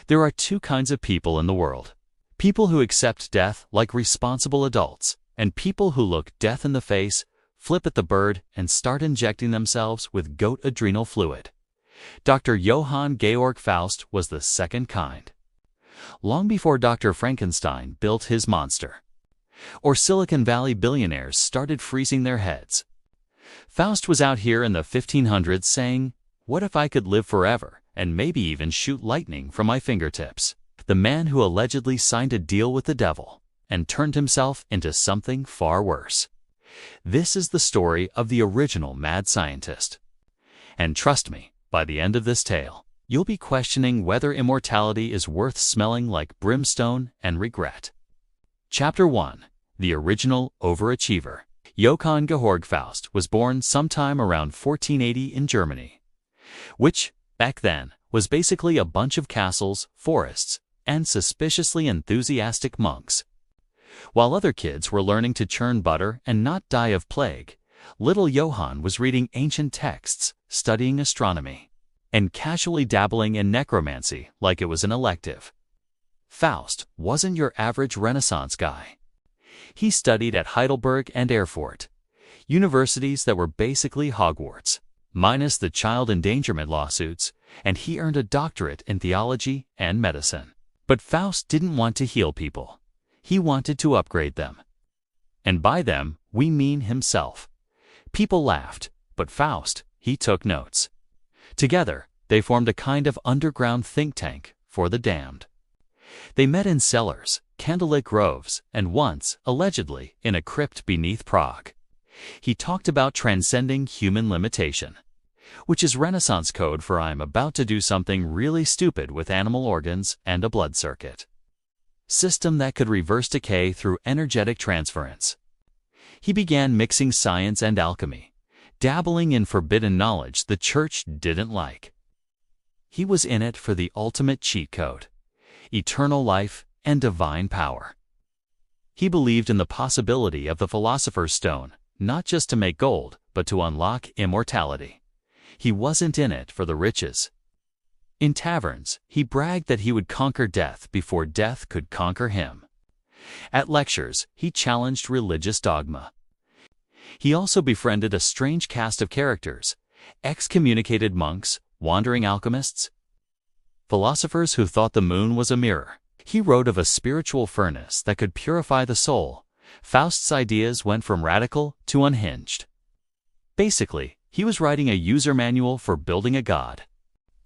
There are two kinds of people in the world. People who accept death like responsible adults, and people who look death in the face, flip at the bird, and start injecting themselves with goat adrenal fluid. Dr. Johann Faust was the second kind. Long before Dr. Frankenstein built his monster, or Silicon Valley billionaires started freezing their heads, Faust was out here in the 1500s saying, "What if I could live forever and maybe even shoot lightning from my fingertips?" The man who allegedly signed a deal with the devil and turned himself into something far worse. This is the story of the original mad scientist. And trust me, by the end of this tale, you'll be questioning whether immortality is worth smelling like brimstone and regret. Chapter 1. The Original Overachiever. Johann Faust was born sometime around 1480 in Germany, which, back then, was basically a bunch of castles, forests, and suspiciously enthusiastic monks. While other kids were learning to churn butter and not die of plague, little Johann was reading ancient texts, studying astronomy, and casually dabbling in necromancy like it was an elective. Faust wasn't your average Renaissance guy. He studied at Heidelberg and Erfurt, universities that were basically Hogwarts, minus the child endangerment lawsuits, and he earned a doctorate in theology and medicine. But Faust didn't want to heal people. He wanted to upgrade them. And by them, we mean himself. People laughed, but Faust, he took notes. Together, they formed a kind of underground think tank for the damned. They met in cellars, candlelit groves, and once, allegedly, in a crypt beneath Prague. He talked about transcending human limitation, which is Renaissance code for I'm about to do something really stupid with animal organs and a blood circuit system that could reverse decay through energetic transference. He began mixing science and alchemy, dabbling in forbidden knowledge the church didn't like. He was in it for the ultimate cheat code, eternal life and divine power. He believed in the possibility of the Philosopher's Stone, not just to make gold, but to unlock immortality. He wasn't in it for the riches. In taverns, he bragged that he would conquer death before death could conquer him. At lectures, he challenged religious dogma. He also befriended a strange cast of characters: excommunicated monks, wandering alchemists, philosophers who thought the moon was a mirror. He wrote of a spiritual furnace that could purify the soul. Faust's ideas went from radical to unhinged. Basically, he was writing a user manual for building a god.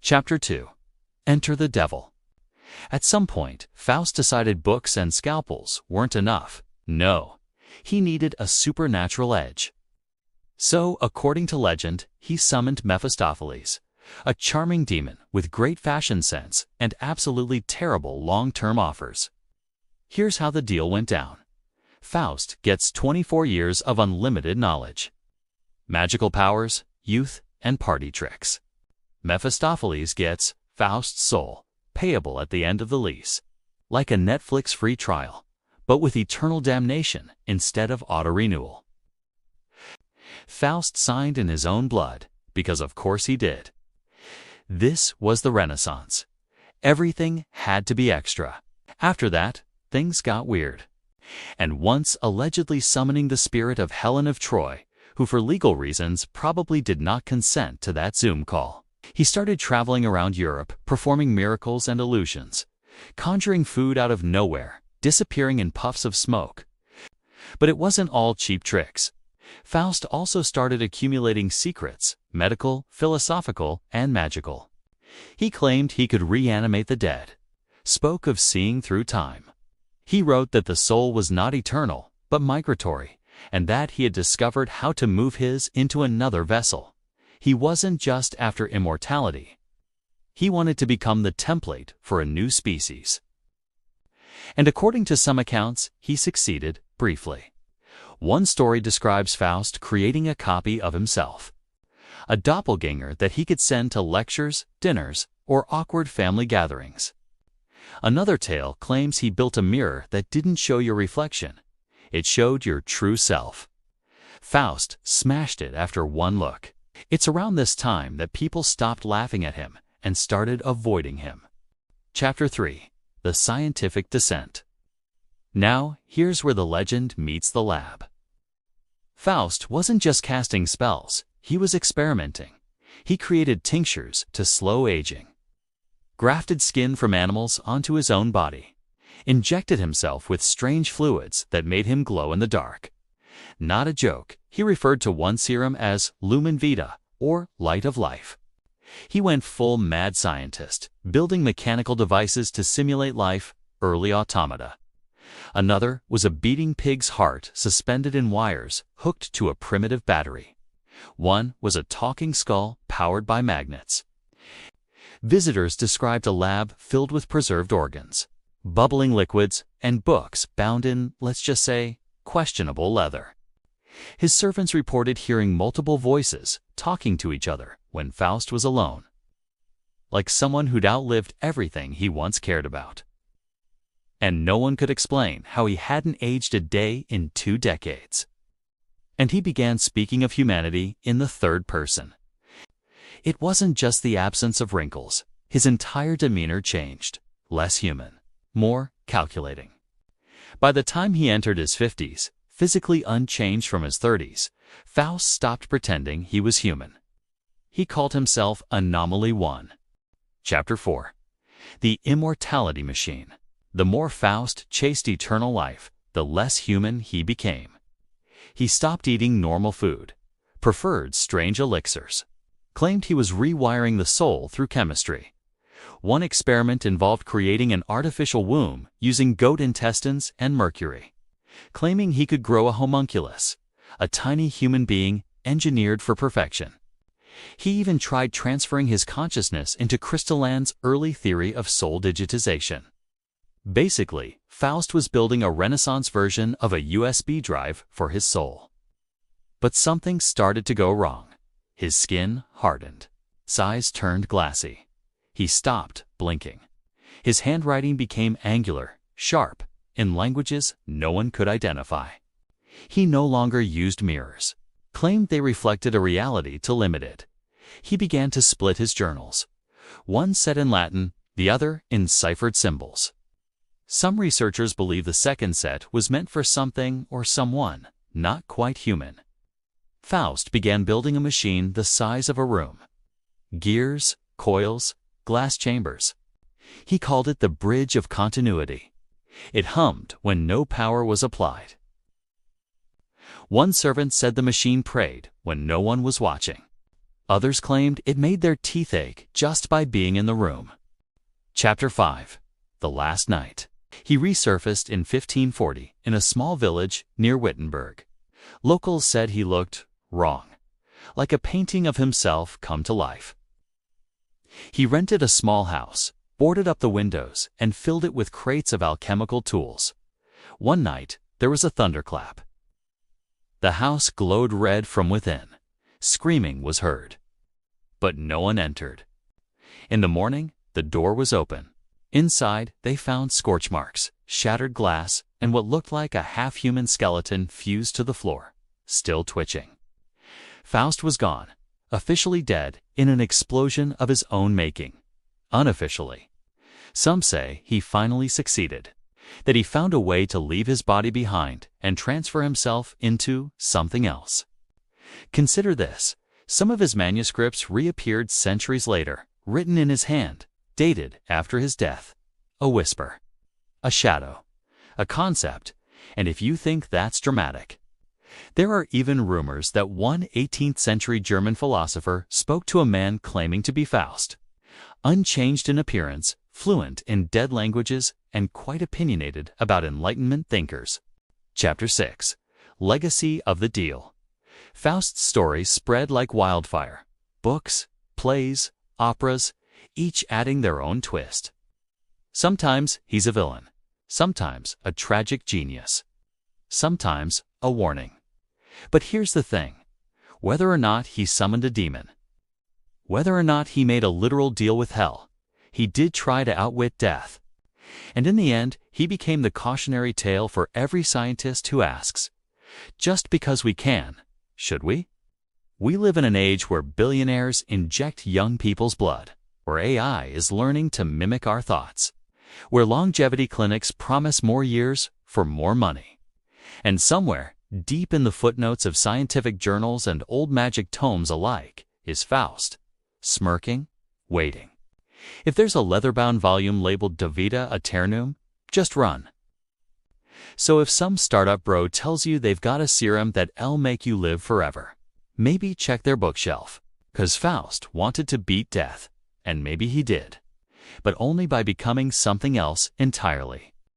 Chapter 2. Enter the Devil. At some point, Faust decided books and scalpels weren't enough. No, he needed a supernatural edge. So, according to legend, he summoned Mephistopheles, a charming demon with great fashion sense and absolutely terrible long-term offers. Here's how the deal went down. Faust gets 24 years of unlimited knowledge, magical powers, youth, and party tricks. Mephistopheles gets Faust's soul, payable at the end of the lease, like a Netflix free trial, but with eternal damnation instead of auto-renewal. Faust signed in his own blood, because of course he did. This was the Renaissance. Everything had to be extra. After that, things got weird. And once allegedly summoning the spirit of Helen of Troy, who for legal reasons probably did not consent to that Zoom call. He started traveling around Europe, performing miracles and illusions, conjuring food out of nowhere, disappearing in puffs of smoke. But it wasn't all cheap tricks. Faust also started accumulating secrets, medical, philosophical, and magical. He claimed he could reanimate the dead, spoke of seeing through time. He wrote that the soul was not eternal, but migratory, and that he had discovered how to move his into another vessel. He wasn't just after immortality. He wanted to become the template for a new species. And according to some accounts, he succeeded briefly. One story describes Faust creating a copy of himself, a doppelganger that he could send to lectures, dinners, or awkward family gatherings. Another tale claims he built a mirror that didn't show your reflection. It showed your true self. Faust smashed it after one look. It's around this time that people stopped laughing at him and started avoiding him. Chapter 3. The Scientific Descent. Now, here's where the legend meets the lab. Faust wasn't just casting spells, he was experimenting. He created tinctures to slow aging, grafted skin from animals onto his own body, injected himself with strange fluids that made him glow in the dark. Not a joke, he referred to one serum as lumen vita, or light of life. He went full mad scientist, building mechanical devices to simulate life, early automata. Another was a beating pig's heart suspended in wires hooked to a primitive battery. One was a talking skull powered by magnets. Visitors described a lab filled with preserved organs, bubbling liquids, and books bound in, let's just say, questionable leather. His servants reported hearing multiple voices talking to each other when Faust was alone, like someone who'd outlived everything he once cared about. And no one could explain how he hadn't aged a day in 2 decades. And he began speaking of humanity in the third person. It wasn't just the absence of wrinkles. His entire demeanor changed. Less human, more calculating. By the time he entered his 50s, physically unchanged from his 30s, Faust stopped pretending he was human. He called himself Anomaly 1. Chapter 4. The Immortality Machine. The more Faust chased eternal life, the less human he became. He stopped eating normal food, preferred strange elixirs, claimed he was rewiring the soul through chemistry. One experiment involved creating an artificial womb using goat intestines and mercury, claiming he could grow a homunculus, a tiny human being engineered for perfection. He even tried transferring his consciousness into Crystalland's early theory of soul digitization. Basically, Faust was building a Renaissance version of a USB drive for his soul. But something started to go wrong. His skin hardened. His eyes turned glassy. He stopped blinking. His handwriting became angular, sharp, in languages no one could identify. He no longer used mirrors, claimed they reflected a reality too limited. He began to split his journals. One said in Latin, the other in ciphered symbols. Some researchers believe the second set was meant for something or someone not quite human. Faust began building a machine the size of a room. Gears, coils, glass chambers. He called it the Bridge of Continuity. It hummed when no power was applied. One servant said the machine prayed when no one was watching. Others claimed it made their teeth ache just by being in the room. Chapter 5. The Last Night. He resurfaced in 1540 in a small village near Wittenberg. Locals said he looked wrong, like a painting of himself come to life. He rented a small house, boarded up the windows, and filled it with crates of alchemical tools. One night, there was a thunderclap. The house glowed red from within. Screaming was heard. But no one entered. In the morning, the door was open. Inside, they found scorch marks, shattered glass, and what looked like a half-human skeleton fused to the floor, still twitching. Faust was gone, officially dead in an explosion of his own making. Unofficially, some say he finally succeeded, that he found a way to leave his body behind and transfer himself into something else. Consider this. Some of his manuscripts reappeared centuries later, written in his hand, dated after his death. A whisper, a shadow, a concept, and if you think that's dramatic. There are even rumors that one 18th century German philosopher spoke to a man claiming to be Faust. Unchanged in appearance, fluent in dead languages, and quite opinionated about Enlightenment thinkers. Chapter 6. Legacy of the Deal. Faust's story spread like wildfire. Books, plays, operas, each adding their own twist. Sometimes he's a villain, sometimes a tragic genius, sometimes a warning. But here's the thing. Whether or not he summoned a demon, whether or not he made a literal deal with hell, he did try to outwit death. And in the end, he became the cautionary tale for every scientist who asks, just because we can, should we? We live in an age where billionaires inject young people's blood, where AI is learning to mimic our thoughts, where longevity clinics promise more years for more money. And somewhere, deep in the footnotes of scientific journals and old magic tomes alike, is Faust, smirking, waiting. If there's a leather-bound volume labeled Davida Aeternum, just run. So if some startup bro tells you they've got a serum that'll make you live forever, maybe check their bookshelf, 'cause Faust wanted to beat death, and maybe he did, but only by becoming something else entirely.